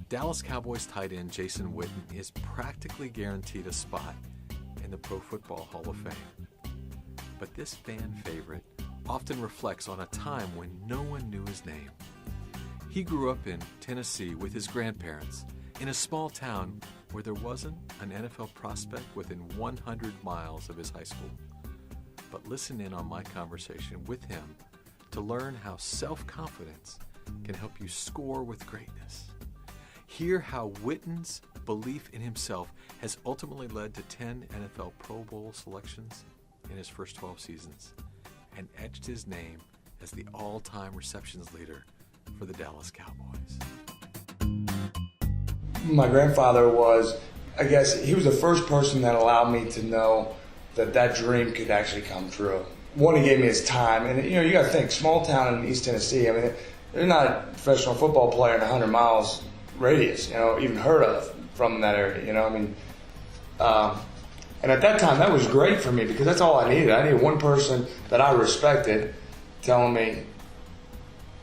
Dallas Cowboys tight end Jason Witten is practically guaranteed a spot in the Pro Football Hall of Fame. But this fan favorite often reflects on a time when no one knew his name. He grew up in Tennessee with his grandparents in a small town where there wasn't an NFL prospect within 100 miles of his high school. But listen in on my conversation with him to learn how self-confidence can help you score with greatness. Hear how Witten's belief in himself has ultimately led to 10 NFL Pro Bowl selections in his first 12 seasons and etched his name as the all-time receptions leader for the Dallas Cowboys. My grandfather was, I guess, he was the first person that allowed me to know that dream could actually come true. One, he gave me his time, and you got to think, small town in East Tennessee. I mean, they're not a professional football player in 100 miles radius, even heard of from that area. And at that time, that was great for me because that's all I needed. I needed one person that I respected telling me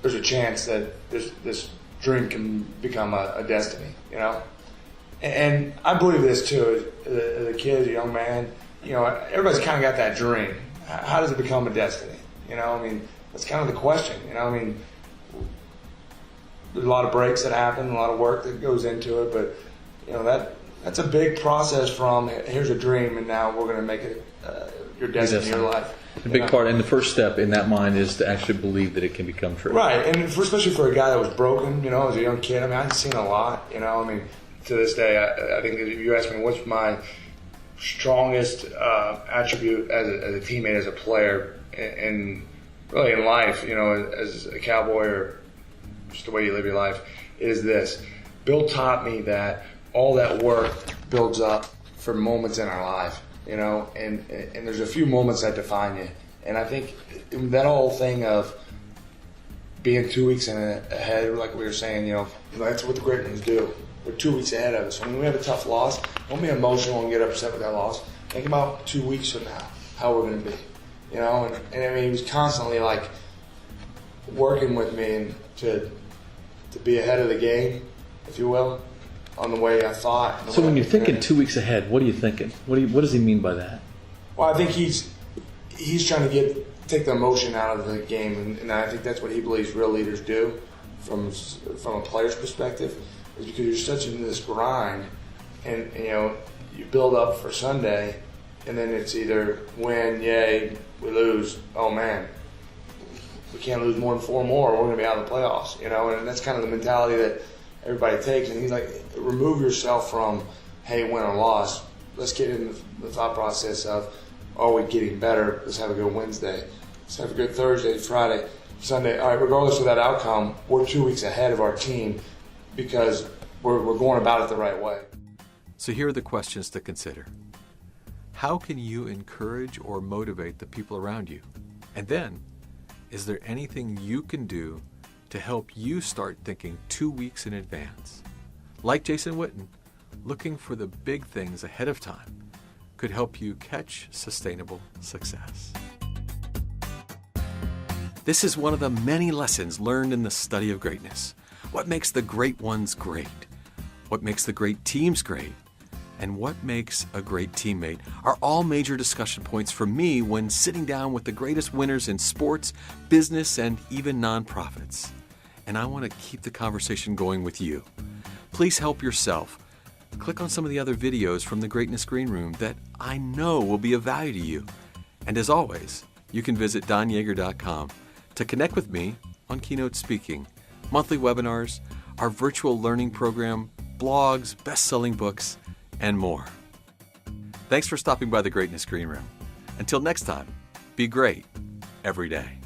there's a chance that this dream can become a destiny. And I believe this too. As a kid, as a young man, everybody's kind of got that dream. How does it become a destiny? That's kind of the question. There's a lot of breaks that happen, a lot of work that goes into it, but that's a big process from here's a dream and now we're going to make it your destiny, your life. A big part, and the first step in that mind is to actually believe that it can become true. Right, and especially for a guy that was broken, as a young kid. I've seen a lot. To this day, I think if you ask me what's my strongest attribute as a teammate, as a player, and really in life, as a Cowboy or just the way you live your life, is this. Bill taught me that all that work builds up for moments in our life, and there's a few moments that define you. And I think that whole thing of being 2 weeks ahead, like we were saying, that's what the great ones do. We're 2 weeks ahead of us. When we have a tough loss, don't be emotional and get upset with that loss. Think about 2 weeks from now, how we're going to be, And he was constantly working with me and to be ahead of the game, if you will, on the way I thought. So when you're thinking 2 weeks ahead, what are you thinking? What does he mean by that? Well, I think he's trying to take the emotion out of the game, and I think that's what he believes real leaders do from a player's perspective, is because you're such in this grind, and you build up for Sunday, and then it's either win, yay, we lose, oh man, we can't lose more than 4 more, we're going to be out of the playoffs, and that's kind of the mentality that everybody takes. And he's like, remove yourself from, hey, win or loss. Let's get in the thought process of, are we getting better? Let's have a good Wednesday. Let's have a good Thursday, Friday, Sunday. All right, regardless of that outcome, we're 2 weeks ahead of our team because we're going about it the right way. So here are the questions to consider. How can you encourage or motivate the people around you? And then, is there anything you can do to help you start thinking 2 weeks in advance? Like Jason Witten, looking for the big things ahead of time could help you catch sustainable success. This is one of the many lessons learned in the study of greatness. What makes the great ones great? What makes the great teams great? And what makes a great teammate are all major discussion points for me when sitting down with the greatest winners in sports, business, and even nonprofits. And I want to keep the conversation going with you. Please help yourself. Click on some of the other videos from the Greatness Green Room that I know will be of value to you. And as always, you can visit donyeager.com to connect with me on keynote speaking, monthly webinars, our virtual learning program, blogs, best-selling books, and more. Thanks for stopping by the Greatness Green Room. Until next time, be great every day.